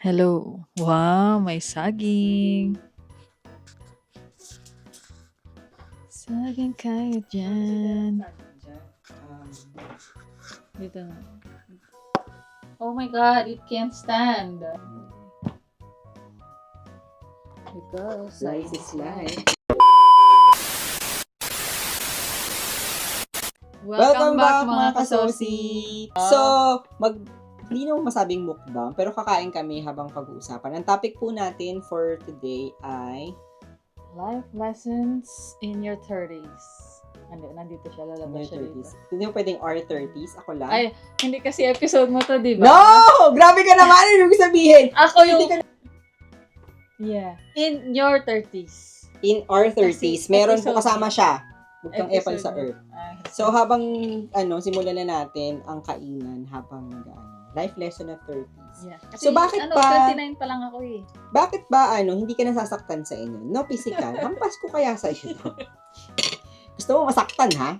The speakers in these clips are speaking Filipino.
Hello. Wow, may saging. Saging kayo dyan. Dito na. Oh my God, it can't stand. Because Slice is life. Welcome back mga kasosi. So, hindi naman masabing mukbang, pero kakain kami habang pag-uusapan. Ang topic po natin for today ay Life lessons in your 30s. Nandito siya, lalabas siya dito. 30s. Hindi mo pwedeng R30s, ako lang. Ay, hindi kasi episode mo to, di ba? No! Grabe ka naman! Ano yung sabihin? Ako yung... Hindi ka- Yeah. In your 30s. In R30s, meron po episode- kasama siya. Huwag kang epal sa Episode- earth. So, habang, simulan na natin ang kainan habang life lesson of 30s. Yeah. Kasi, So, bakit pa- 29 pa lang ako eh. Bakit ba, hindi ka nasasaktan sa inyo? No physical. Hampas ko kaya sa iyo to. Gusto mo masaktan, ha?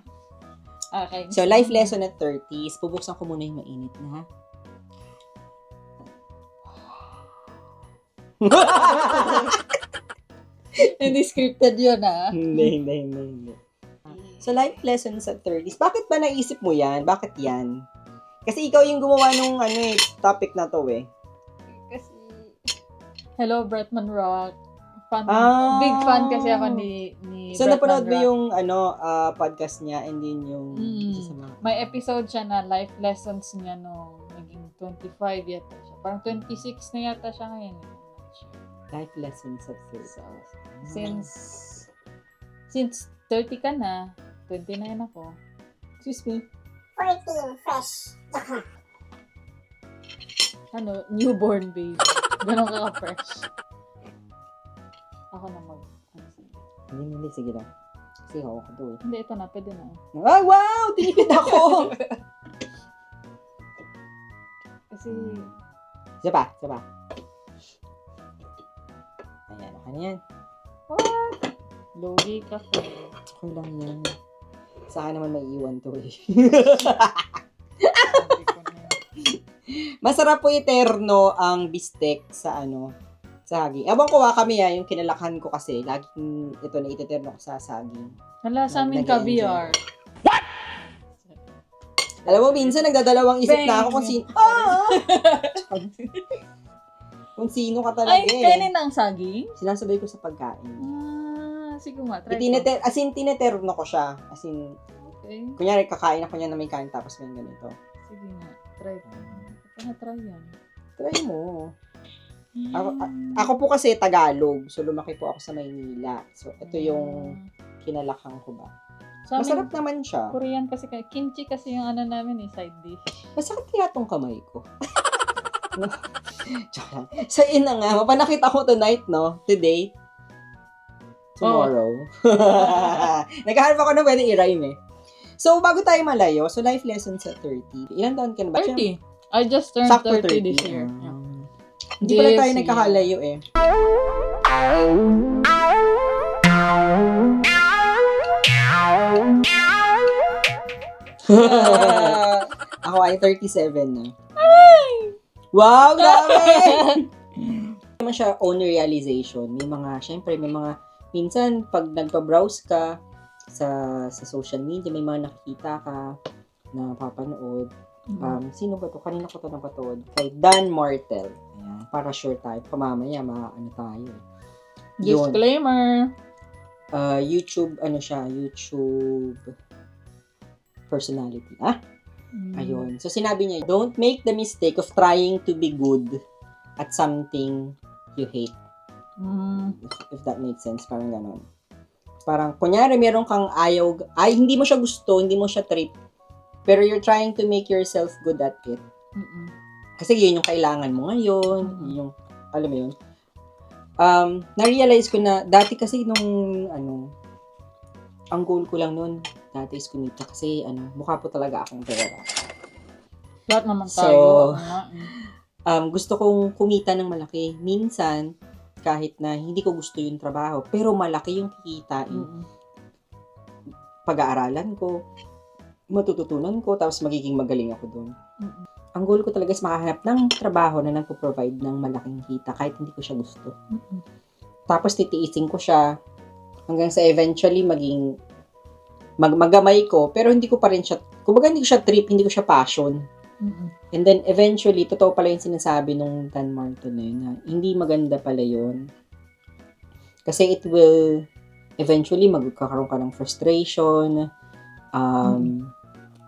Okay. So, life lesson at 30s. Pubuksan ko muna yung mainit na, ha? Hindi scripted yun ah. Hindi. So, life lessons at 30s. Bakit ba naisip mo yan? Bakit yan? Kasi ikaw yung gumawa nung, topic na to, eh. Kasi, hello Bretman Rock. Fan, Ah. big fan kasi ako ni So, Bretman napanood mo Rock. yung, podcast niya and then yung isa sa mga... May episode siya na life lessons niya nung naging 25 yata siya. Parang 26 na yata siya ngayon. Eh. Life lessons at 30s. So, since 30 ka na, 29 ako. Excuse me. 14 fresh. Ano, newborn baby. Ganon ka ka-fresh. Ako na Hindi, sige lang. Kasi ako to, eh. Hindi, ito na, pwede na. Ay, wow! Tinipid ako! Kasi, Isa pa. Ayan, ano yan? logi ka po. Okay lang yan. Sa akin naman may iwan to, eh. Sabi ko na. Masarap po eterno ang bistek sa saging. Ewan ko kami yung kinalakhan ko kasi. Laging ito na iteterno ko sa saging. Hala, sa amin Nag-enjoy. caviar. Alam mo, minsan nagdadalawang isip na ako kung sino. Kung sino ka talaga Ay, eh. kainin ang saging? Sinasabay ko sa pagkain. Sige nga, try ko. Tineterno ko siya. As in, Okay. kunyari, kakain ako niya na may kain tapos may ganito. Sige nga, try ko. Try yan. Try mo. Ako po kasi Tagalog. So, lumaki po ako sa Maynila. So, ito yung kinalakhang ko ba. Sa amin, Masarap naman siya. Korean kasi, kimchi kasi yung namin side dish. Masakit kaya tong kamay ko. Joke lang. So, yun na nga. Mapanakita ko tonight, no? Today. Tomorrow. Naghahanap ako na pwede i-rhyme eh. So, bago tayo malayo, so life lessons at 30. Ilan taon ka na ba? 30. I just turned Sakto 30 this year. Yeah. Hindi pala This tayo year. nagkakalayo eh. Ako ay 37 na. Wow, grabe! Naman siya own realization. Syempre, may mga, minsan, pag nagpa-browse ka sa social media, may mga nakikita ka na papanood. Sino ba to? Kanina ko to napatood. Kay Dan Martel. Ayan, para sure tayo. Pamamaya, tayo. Yun. Disclaimer. YouTube personality. Ayun. So, sinabi niya, don't make the mistake of trying to be good at something you hate. If that makes sense. Parang ganon. Parang, kunyari, meron kang hindi mo siya gusto, hindi mo siya trip, pero you're trying to make yourself good at it. Kasi yun yung kailangan mo ngayon, yun yung, alam mo yun. Na-realize ko na, dati kasi ang goal ko lang nun, dati is kumita kasi, mukha po talaga akong pera. Lahat naman So, tayo. gusto kong kumita ng malaki. Minsan, kahit na hindi ko gusto yung trabaho, pero malaki yung kikitain. Pag-aaralan ko, matututunan ko, tapos magiging magaling ako doon. ang goal ko talaga is makahanap ng trabaho na nagpo-provide ng malaking kita kahit hindi ko siya gusto. Tapos titiisin ko siya hanggang sa eventually maging magamay ko, pero hindi ko pa rin siya, kumbaga hindi ko siya trip, hindi ko siya passion. And then eventually, totoo pala yung sinasabi nung Dan Martin na yun, na hindi maganda pala yun. Kasi it will eventually magkakaroon ka ng frustration,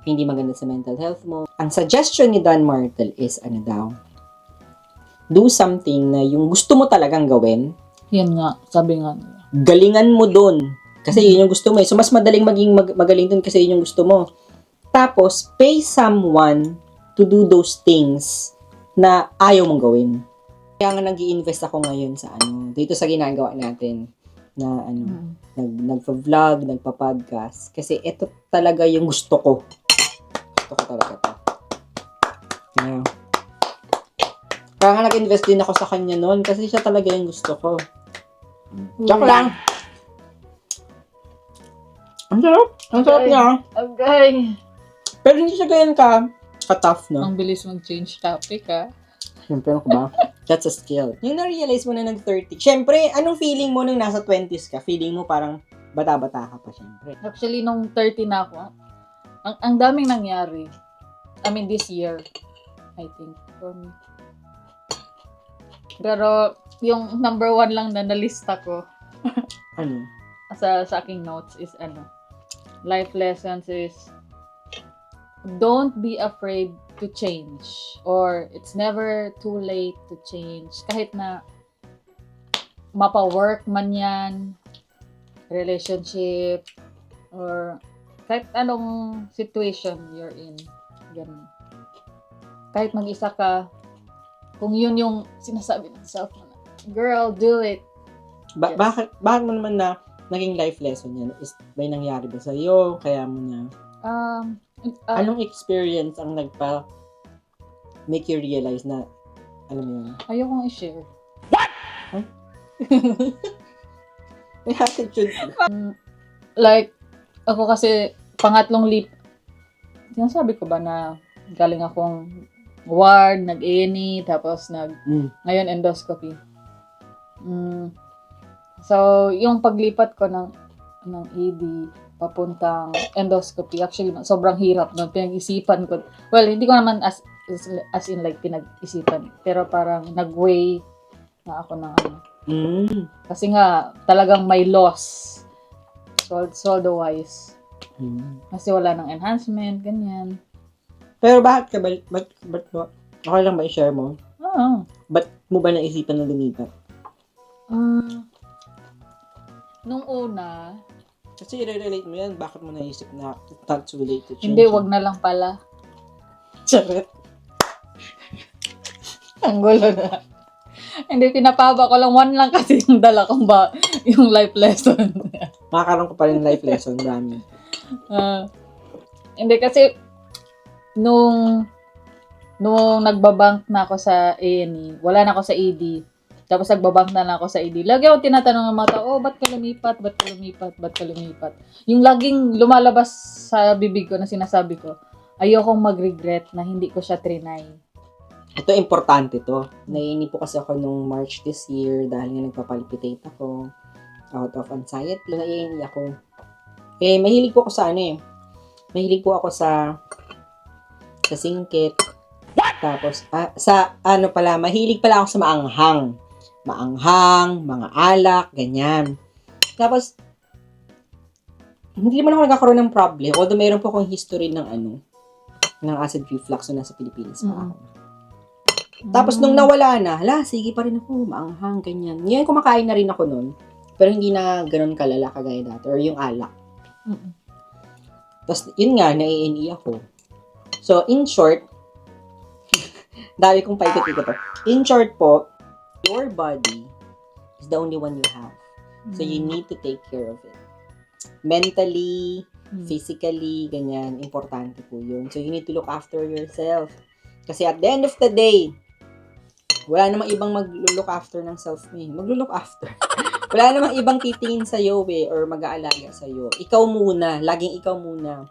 hindi maganda sa mental health mo. Ang suggestion ni Dan Martel is ano daw, do something na yung gusto mo talagang gawin. Yan nga, sabi nga nila. Galingan mo dun. Kasi yun yung gusto mo eh. So, mas madaling maging magaling dun kasi yun yung gusto mo. Tapos, pay someone to do those things na ayaw mong gawin. Kaya nga nag-i-invest ako ngayon sa dito sa ginagawa natin na nagpa-vlog, nagpa-podcast. Kasi ito talaga yung gusto ko. Gusto ko talaga to. Yeah. Kaya nga nag-invest din ako sa kanya noon kasi siya talaga yung gusto ko. Joke lang. Ang sarap. Ang sarap niya. Okay. Pero hindi siya ganyan ka-tough, no? Ang bilis mag-change topic, ha? Siyempre, ano ba? That's a skill. Yung na-realize mo na nag-30. Siyempre, anong feeling mo nung nasa 20s ka? Feeling mo parang bata-bata ka pa, siyempre. Actually, nung 30 na ako, ang daming nangyari. I mean, this year, I think, for me. Pero, yung number 1 lang na nalista ko, Ano? sa aking notes is, life lessons is, don't be afraid to change. Or, it's never too late to change. Kahit na, mapa-work man yan, relationship, or, kahit anong situation you're in. Ganun. Kahit mag-isa ka, kung yun yung sinasabi ng self mo na, girl, do it. Yes. Bakit mo naman na naging life lesson yan? May nangyari ba sa'yo? Kaya mo na... anong experience ang make you realize na, alam mo yun? Ayokong i-share. What? Huh? May attitude. Like, ako kasi, pangatlong sinasabi ko ba na galing akong ward, nag-A&E, tapos ngayon endoscopy. So, yung paglipat ko ng ED, papuntang endoscopy, actually, sobrang hirap nun. Pinag-isipan ko. Well, hindi ko naman as in like pinag-isipan. Pero parang nag-weigh na ako ng Kasi nga, talagang may loss. Soldo-wise. Kasi wala ng enhancement, ganyan. Pero bakit okay lang ba i-share mo? Oo. Ba't mo ba naisipan na lumipat? Nung una, kasi i-relate mo yan, bakit mo naisip na that's related to change? hindi, wag na lang pala. Charot. Ang gulo na. Hindi, pinapaba ko lang. 1 lang kasi yung dala kong yung life lesson. Makakaroon ko pa rin life lesson, dami. Hindi, kasi nung nagbabank na ako sa A&E, wala na ako sa ED. Tapos nagbabank na lang ako sa ED. Lagi ako tinatanong ng mga tao, ba't ka lumipat? Ba't ka lumipat? Ba't ka lumipat? Yung laging lumalabas sa bibig ko na sinasabi ko, ayokong mag-regret na hindi ko siya trinay. Ito, importante to. Naiinip po kasi ako nung March this year dahil nga nagpapalpitate ako out of anxiety. Naiinip ako. Mahilig po ako sa Mahilig po ako sa singkit. Tapos, mahilig pala ako sa maanghang. Maanghang, mga alak, ganyan. Tapos, hindi naman ako nagkakaroon ng problem. Although mayroon po akong history ng acid reflux na nasa Pilipinas pa ako. Tapos, nung nawala na, sige pa rin ako, maanghang, ganyan. Ngayon, kumakain na rin ako nun. Pero hindi na ganun kalala kagaya dati. Or yung alak. Tapos, yun nga, nai-NE ako. So, in short, dami kong paikot-ikot to. In short po, your body is the only one you have. So, you need to take care of it. Mentally, physically, ganyan, importante po yun. So, you need to look after yourself. Kasi at the end of the day, wala namang ibang mag-look after ng self mo. Mag-look after. Wala namang ibang titingin sa'yo or mag-aalaga sa'yo. Ikaw muna. Laging ikaw muna.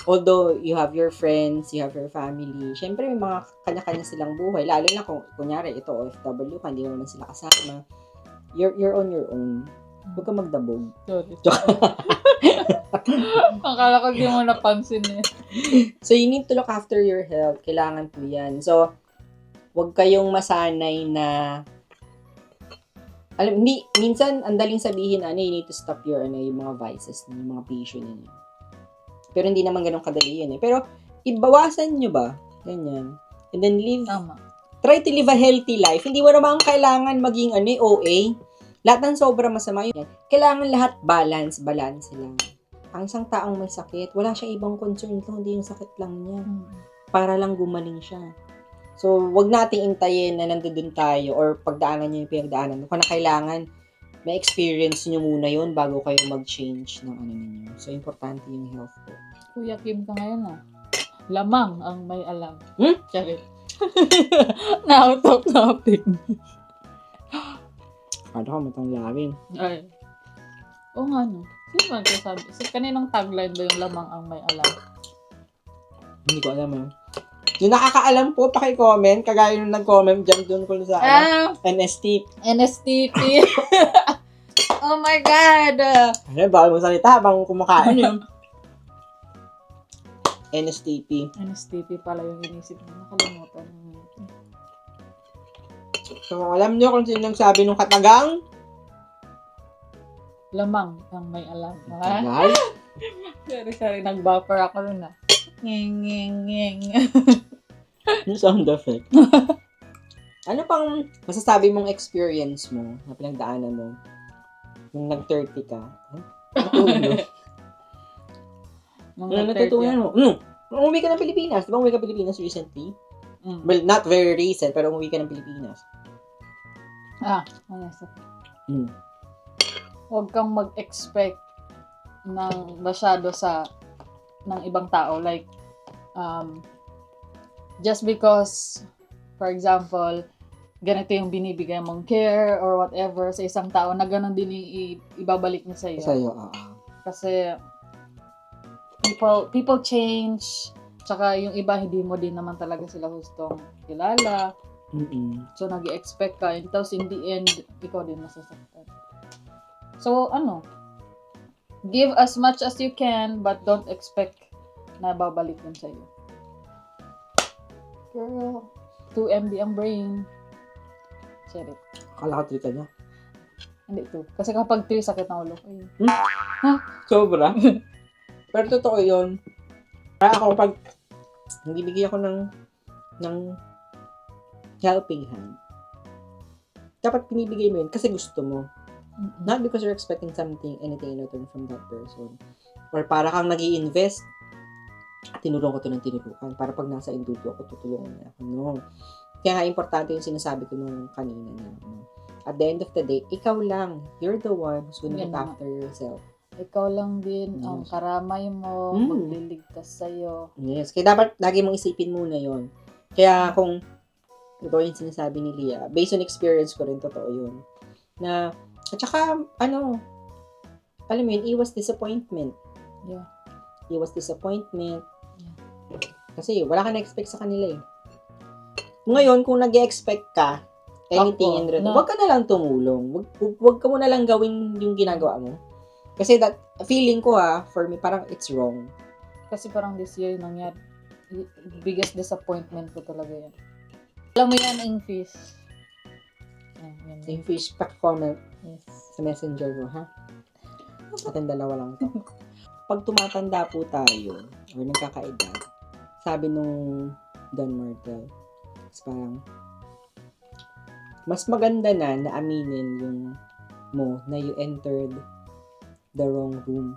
although you have your friends, you have your family, syempre may mga kanya-kanya silang buhay. Lalo na kung, kunyari, ito, OFW ka, hindi mo naman sila kasama. You're on your own. Huwag ka magdabog. Sorry. Akala ko di mo napansin eh. So, you need to look after your health. Kailangan po yan. So, huwag kayong masanay na minsan, ang daling sabihin, you need to stop your, yung mga vices, yung mga passion ninyo. Pero hindi naman ganun kadali yun eh. Pero, ibawasan nyo ba? Ganyan. And then Tama. try to live a healthy life. Hindi mo naman kailangan maging, OA. Lahat ng sobra masama yun. Kailangan lahat balance lang. Ang isang taong may sakit, wala siya ibang concern kundi yung sakit lang niya. Para lang gumaling siya. So, wag nating intayin na nandoon tayo or pagdaanan niyo yung pinagdaanan. Kung na kailangan, may experience niyo muna yun bago kayo mag-change ng ninyo. So, importante yung health po. Kuya Kim ka ngayon ah. Lamang ang may alam. Charit. Na-out of topic. Paano ka matanglarin? Ay. Oo nga no. Sino man ito sabi? Kaninong tagline ba yung lamang ang may alam? Hindi ko alam Yung nakakaalam po, paki-comment. Kagaya nung nag-comment dyan doon ko sa NST. NSTP. Oh my God! Ano, bawal mo salita habang kumakain yun. NSTP. NSTP pala yung inisip mo. Nakalimutan. So, alam nyo kung sino nagsabi nung katagang? Lamang ang may alam. Ha? Tagal? Sorry. Nag-buffer ako nun ah. Ngeng. Yung sound effect. Ano pang masasabi mong experience mo na pinagdaanan mo nung nag-30 ka? Natutunan mo. Umuwi ka ng Pilipinas. Di ba umuwi ka ng Pilipinas recently? Well, not very recent, pero umuwi ka ng Pilipinas. Honest. Huwag kang mag-expect ng masyado ng ibang tao. Like, just because, for example, ganito yung binibigay mong care or whatever sa isang tao na ganun din ibabalik niya sa'yo. Kasi, people change. Tsaka yung iba, hindi mo din naman talaga sila gustong kilala. So, nag-expect ka. And tapos, in the end, ikaw din masasaktan. So, give as much as you can, but don't expect na babalik yun sa'yo. Girl, 2 MB ang brain. Share it. Akala ka 3 ka niya. Hindi 2. Kasi kapag 3, sakit ng ulo ko. Sobra. Pero totoo yun. Kaya ako pag nagbibigay ako ng helping hand, dapat pinibigay mo yun kasi gusto mo. Not because you're expecting anything in return from that person. Or para kang nag-i-invest, tinulong ko to ng tinulukan. Para pag nasa indulto ako, tutulungan niya ako. No. Kaya nga, importante yung sinasabi ko nung kanina na, at the end of the day, ikaw lang. You're the one who's gonna look after yourself. Ikaw lang din ang karamay mo, magliligtas sa'yo. Yes. Kaya dapat lagi mong isipin muna yon. Kaya kung ito yung sinasabi ni Leah, based on experience ko rin, totoo yun. Na, at saka, alam mo yun, iwas disappointment. Yeah. Iwas disappointment. Kasi wala ka na-expect sa kanila eh. Ngayon, kung nag-expect ka, anything in return, wag ka na lang tumulong. Wag ka mo na lang gawin yung ginagawa mo. Kasi that, feeling ko for me, parang it's wrong. Kasi parang this year nangyari, biggest disappointment ko talaga yan. Alam mo yan, Ingfish. Ingfish, pack-comment Yes. sa messenger mo, ha? Ating dalawa lang to. Pag tumatanda po tayo, or nagkakaedad, sabi nung Don Martel, parang, mas maganda na aminin yung mo na you entered the wrong room.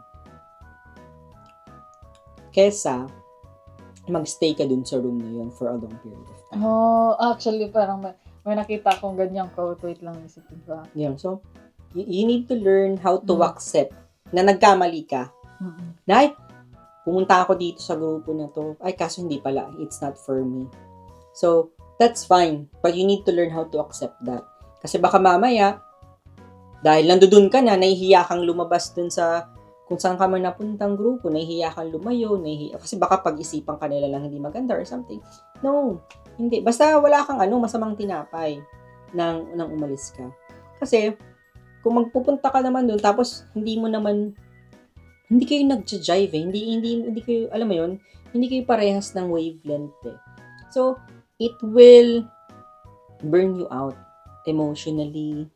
Kesa, magstay ka dun sa room na yun for a long period of time. Actually, parang may nakita akong ganyang quote. Wait lang, isipin ko. Yeah, so, you need to learn how to accept na nagkamali ka. Na, pumunta ako dito sa grupo na to. Ay, kaso hindi pala. It's not for me. So, that's fine. But you need to learn how to accept that. Kasi baka mamaya, dahil nandoon ka na, nahihiya kang lumabas dun sa kung saan ka man napuntang grupo, nahihiya kang lumayo, kasi baka pag-isipan ka nila lang hindi maganda or something. No, hindi. Basta wala kang masamang tinapay nang umalis ka. Kasi, kung magpupunta ka naman doon, tapos hindi kayo nag-jive hindi kayo, alam mo yun, hindi kayo parehas ng wavelength eh. So, it will burn you out emotionally,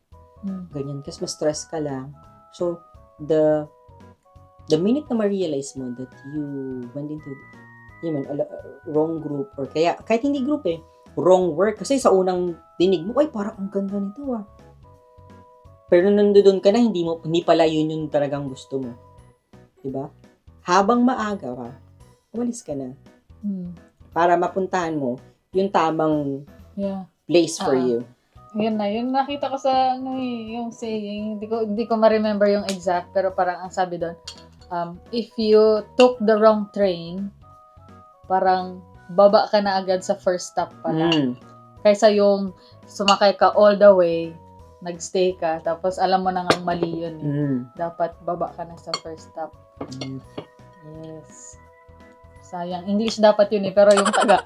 ganyan, kasi ma-stress ka lang. So, the minute na ma-realize mo that you went into wrong group, or kaya, kahit hindi group wrong work, kasi sa unang dinig mo, ay, parang ang ganda nito Pero nandoon ka na, hindi pala yun yung talagang gusto mo. Diba? Habang maaga ka, umalis ka na. Para mapuntahan mo yung tamang place for you. Yun na, yun nakita ko sa yung saying, hindi ko ma-remember yung exact, pero parang ang sabi doon, if you took the wrong train, parang baba ka na agad sa first stop pala. Kaysa yung sumakay ka all the way, nagstay ka, tapos alam mo na ngang mali yun. Dapat baba ka na sa first stop. Yes. Sayang. English dapat yun pero yung taga.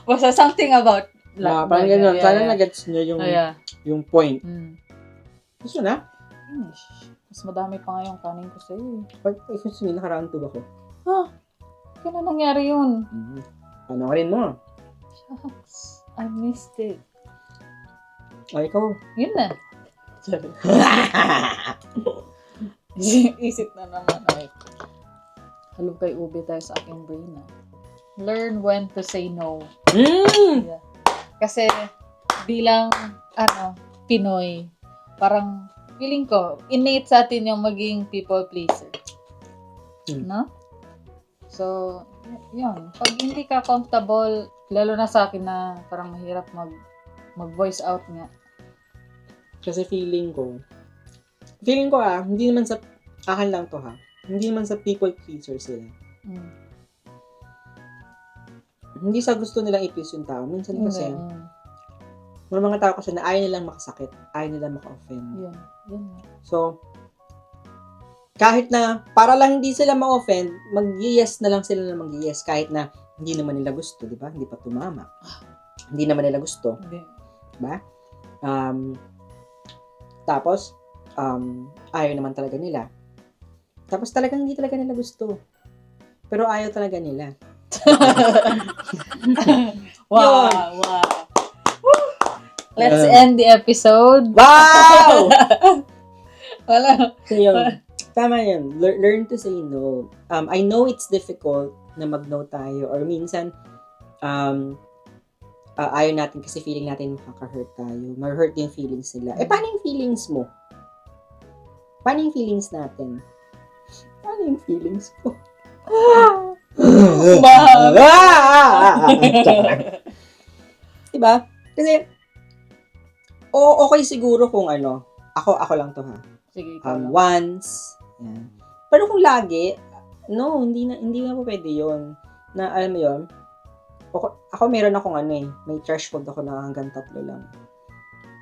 Basta something about parang gano'n. Sana nag-gets nyo yung point. Gusto na? English. Mas madami pa nga yung kanin ko sa'yo. Ay, susunod, nakaraan to ako. Kailan nangyari yun? Ano ka rin mo? Shucks. I missed it. Ay, ikaw. Yun na. Sorry. Isip na naman. Ay. Halog kay Ube tayo sa aking brain Learn when to say no. Yeah. Kasi bilang Pinoy, parang feeling ko innate sa atin yung maging people pleaser. No? So, yun. Pag hindi ka comfortable, lalo na sa akin na parang mahirap mag-voice out nga. Kasi feeling ko hindi naman sa akin lang to hindi naman sa people pleaser sila. Hindi sa gusto nilang i-please yung tao. Minsan kasi, may mga tao kasi na ayaw nilang makasakit, ayaw nilang maka-offend. Yun. So, kahit na, para lang hindi sila ma-offend, mag-yes na lang sila na mag-yes, kahit na hindi naman nila gusto, di ba? Hindi pa tumama. Hindi naman nila gusto. Diba? Tapos, ayaw naman talaga nila. Tapos talagang hindi talaga nila gusto. Pero ayaw talaga nila. Wow! Let's end the episode. Wow! Wala. So yun. Tama yun. Learn to say no. I know it's difficult na mag-no tayo. Or minsan, ayaw natin kasi feeling natin makaka-hurt tayo. Ma-hurt yung feelings nila. Paano yung feelings mo? Paano yung feelings natin? Paano yung feelings ko? Diba? Kasi, okay siguro kung ako lang to Sige, ikaw lang. Once. Yan. Pero kung lagi, no, hindi na po pwede yun. Na, alam mo yun, ako meron akong may threshold ako na hanggang 3 lang.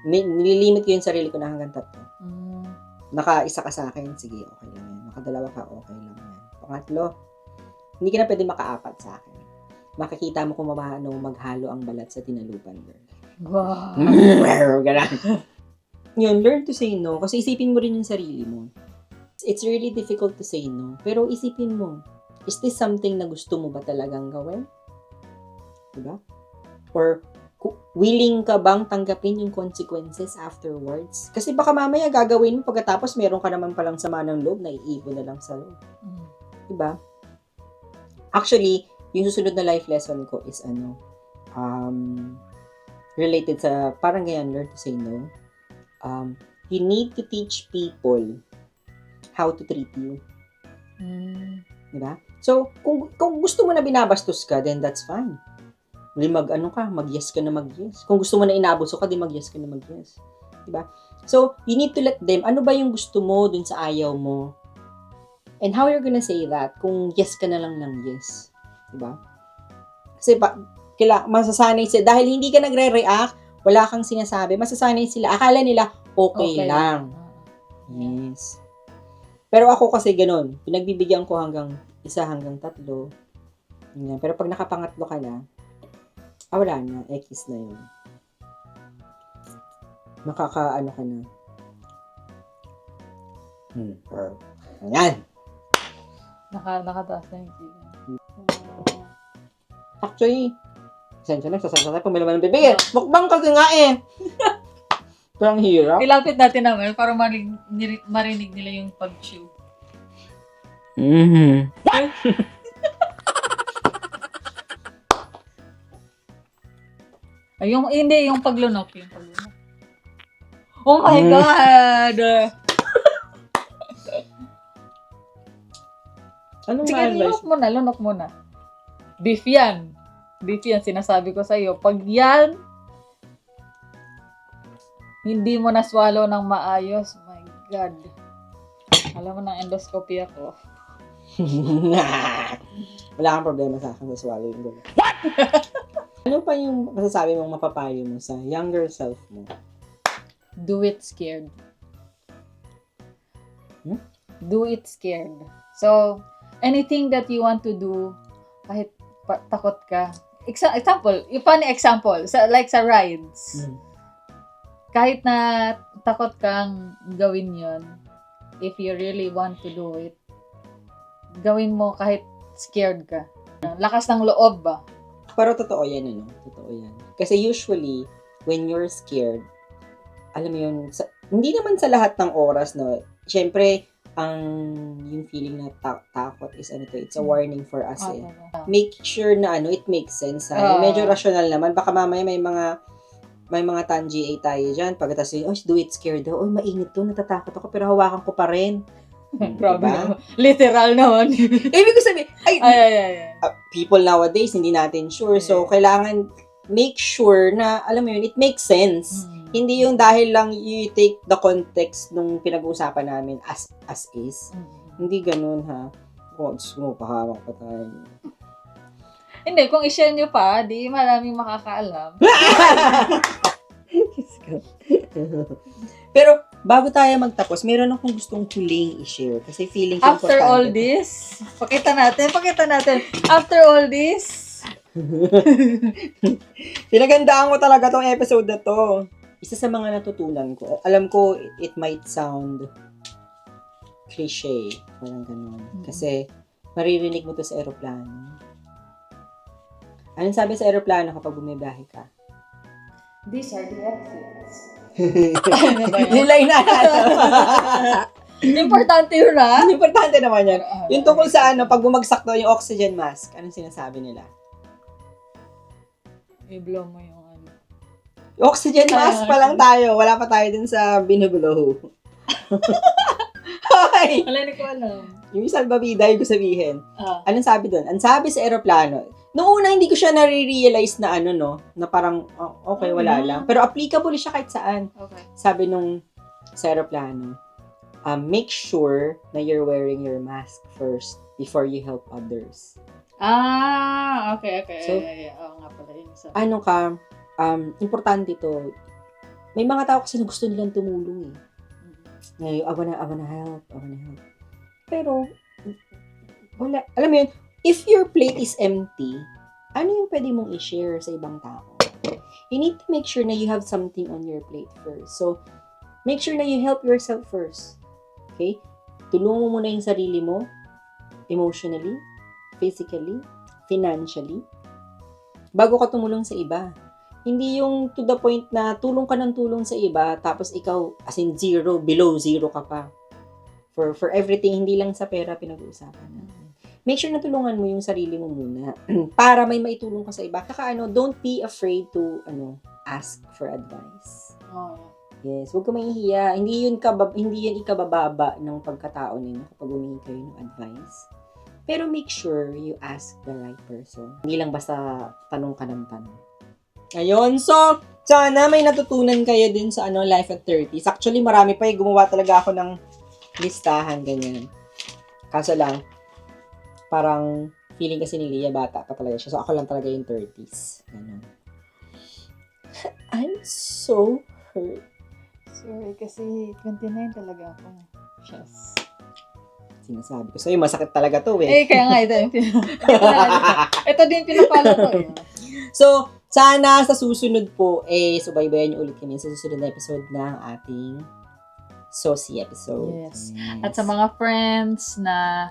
Nililimit ko yung sarili ko na hanggang 3. Naka-1 ka sa akin, sige, okay lang yan. Naka-2 ka, okay lang yan. Pangatlo, hindi ka na pwede maka-4 sa akin. Makikita mo kung maghalo ang balat sa tinalupan, girl. Wow. Ganun. Yun, learn to say no. Kasi isipin mo rin yung sarili mo. It's really difficult to say no. Pero isipin mo, is this something na gusto mo ba talagang gawin? Diba? Or willing ka bang tanggapin yung consequences afterwards? Kasi baka mamaya gagawin mo pagkatapos meron ka naman palang sama ng loob na iipon na lang sa loob. Diba? Actually, yung susunod na life lesson ko is related sa parang ganyan, learn to say no. You need to teach people how to treat you. Diba? So, kung gusto mo na binabastos ka, then that's fine. Mag-yes ka na mag-yes. Kung gusto mo na inabuso ka, di mag-yes ka na mag-yes. Diba? So, you need to let them, ano ba yung gusto mo dun sa ayaw mo? And how you're gonna say that kung yes ka na lang ng yes? Diba? Kasi masasanay sila, dahil hindi ka nagre-react, wala kang sinasabi, masasanay sila, akala nila okay lang. Yes. Pero ako kasi ganun. Pinagbibigyan ko hanggang 1 hanggang 3. Ganyan. Pero pag nakapangatlo ka na, wala na. X na yun. Makakaano ka na. Ganyan. Nakataas na yung sigaw. Actually, sensya na, sasalita tayo pag may laman ng bibig. Mukbang kasi nga eh. Pero ang hirap. Ilapit natin naman para marinig nila yung pag-chew. Mm-hmm. Ay, hindi, yung paglunok. Oh my God! Anong Sige, ma-advise? lunok mo na. Beef yan, sinasabi ko sa'yo. Pag yan, hindi mo na-swallow ng maayos, my God. Alam mo ng endoscopy ako. Wala kang problema sa akin sa swallow yung gulo. Ano pa yung masasabi mong mapapayo mo sa younger self mo? Do it scared. Do it scared. So, anything that you want to do, kahit takot ka. Example, yung funny example, like sa rides. Kahit na takot kang gawin yon, if you really want to do it, gawin mo kahit scared ka. Lakas ng loob ba? Pero totoo yan, ano? Totoo yan. Kasi usually, when you're scared, alam mo yun, hindi naman sa lahat ng oras, no? Siyempre, yung feeling na takot is it's a warning for us eh. Make sure na it makes sense. Medyo rational naman. Baka mamaya may mga tangi tayo dyan. Pagkatapos yun, do it scared daw. Mainit to, natatakot ako, pero hawakan ko pa rin. Grabe Diba? naman. Literal naman. Ibig ko sabihin, Ay. people nowadays, hindi natin sure. So, kailangan make sure na, alam mo yun, it makes sense. Hindi yung dahil lang you take the context nung pinag-uusapan namin as is. Hindi ganun, ha? Diyos mo, pahawak pa tayo. Hindi, kung i-share nyo pa, di maraming makakaalam. Pero, bago tayo magtapos, meron akong gustong huling i-share. Kasi feeling ko After all this, pakita natin. After all this, pinagandaan ko talaga tong episode na to. Isa sa mga natutunan ko, alam ko it might sound cliche, parang ganun. Kasi maririnig mo to sa aeroplano. Anong sabi sa aeroplano kapag bumibiyahe ka? these are the exits. Nilay na. Importante yun, ha? Importante naman yan. Yung tungkol sa pag bumagsak daw yung oxygen mask, anong sinasabi nila? I-blow mo yung Oxygen mask pa lang tayo. Wala pa tayo dun sa binublow. Hoy! Wala, hindi ko alam. Yung salbabida, yung ko sabihin. Anong sabi dun? Ang sabi sa aeroplano, noong una hindi ko siya nare-realize na na parang, okay, wala lang. Pero applicable siya kahit saan. Okay. Sabi nung sa aeroplano, make sure na you're wearing your mask first before you help others. Okay. So, Oo nga pala yun. Importante to. May mga tao kasi na gusto nilang tumulong eh. I wanna help. Pero, wala. Alam mo yun, if your plate is empty, ano yung pwede mong i-share sa ibang tao? You need to make sure na you have something on your plate first. So, make sure na you help yourself first. Okay? Tulungan mo muna yung sarili mo, emotionally, physically, financially, bago ka tumulong sa iba. Hindi yung to the point na tulong ka ng tulong sa iba, tapos ikaw, as in zero, below zero ka pa. For everything, hindi lang sa pera pinag-uusapan natin. Make sure na tulungan mo yung sarili mo muna para may maitulong ka sa iba. Saka don't be afraid to ask for advice. Yes, huwag ka mahihiya. Hindi yun ikabababa ng pagkatao ninyo kapag humingi kayo ng advice. Pero make sure you ask the right person. Hindi lang basta tanong ka ng tanong. Ayun, so, sana may natutunan kayo din sa Life at 30s. Actually, marami pa gumawa talaga ako ng listahan, ganyan. Kaso lang, parang feeling kasi ni Leah, bata pa talaga siya. So, ako lang talaga yung 30s. Ganun. I'm so hurt. Sorry, kasi 29 talaga ako. Yes. sinasabi ko. Sa'yo, masakit talaga to Eh, kaya nga, ito din pinapalo ko eh. So, sana sa susunod po, subaybayan niyo ulit kami sa susunod na episode ng ating Saucy episode. Yes. At sa mga friends na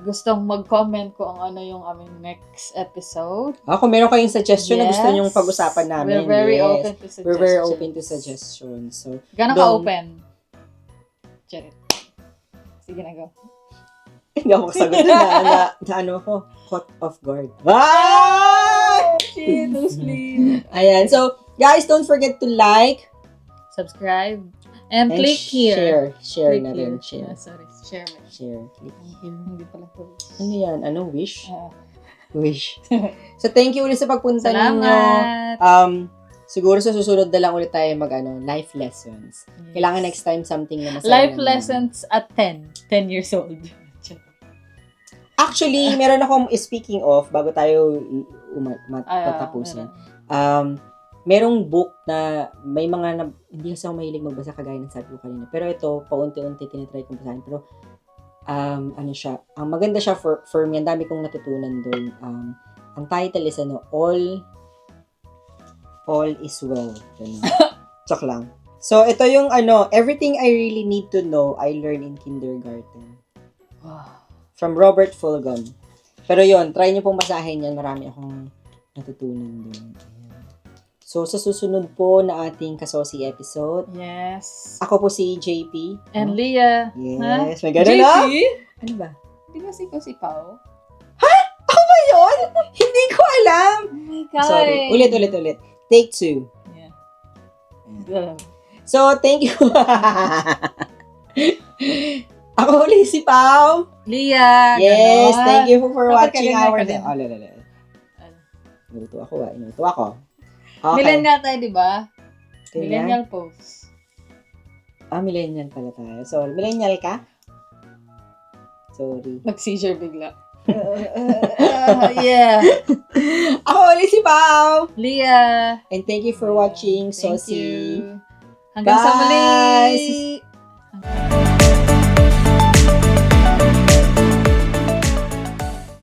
gustong mag-comment kung ano yung aming next episode. Kung meron kayong suggestion na gusto nyong pag-usapan namin, we're very open to suggestions. We're very open to suggestions. So, gano'n ka-open? Charit. Sige na, go. Hindi ako kasagot na ano ko, caught off guard. Ah! Shit, no sleep. Ayan. So, guys, don't forget to like, subscribe, and click here. Share Click na here. rin. Share. Sorry. Share. Share. Click here. Hindi pala to. Ano yan? Ano? Wish? Ah. Wish. So, thank you ulit sa pagpunta ninyo. Salamat. Siguro sa susunod na lang ulit tayo life lessons. Yes. Kailangan next time something na masaya Life naman. lessons at 10 years old. Actually, meron akong, speaking of, bago tayo patapusin, merong book na may mga, hindi kasi ako mahilig magbasa kagaya ng sabi ko kanina. Pero ito, paunti-unti tinitry kong basahin. Pero, ano siya, ang maganda siya for me, ang dami kong natutunan doon. Ang title is, All is Well. Chok lang. So, ito yung, Everything I Really Need to Know, I Learned in Kindergarten. Wow. From Robert Fulghum. Pero yon, try niyo pong basahin yan. Marami akong natutunan doon. So, sa susunod po na ating Kasaucy episode, Yes. ako po si JP. And Leah. Yes, Huh? may ganun JP? na. Ano ba? Di ba si Pao? Ako ba yun? Hindi ko alam. Oh my God. Sorry. Ulit. Take 2. Yeah. So, thank you. Ako ulit si Pao. Leah. Yes, ganon. thank you for Dapat watching kaganyan our... ka din. lala. Inuto ako. Okay. Millennial tayo, di ba? Kailan? Millennial post. Millennial pala tayo. Sorry. Millennial ka? Sorry. Nag-seizure bigla. Yeah. Ako ulit si Pao. Leah. And thank you for watching Thank Saucy. you. Hanggang sa Bye. muli.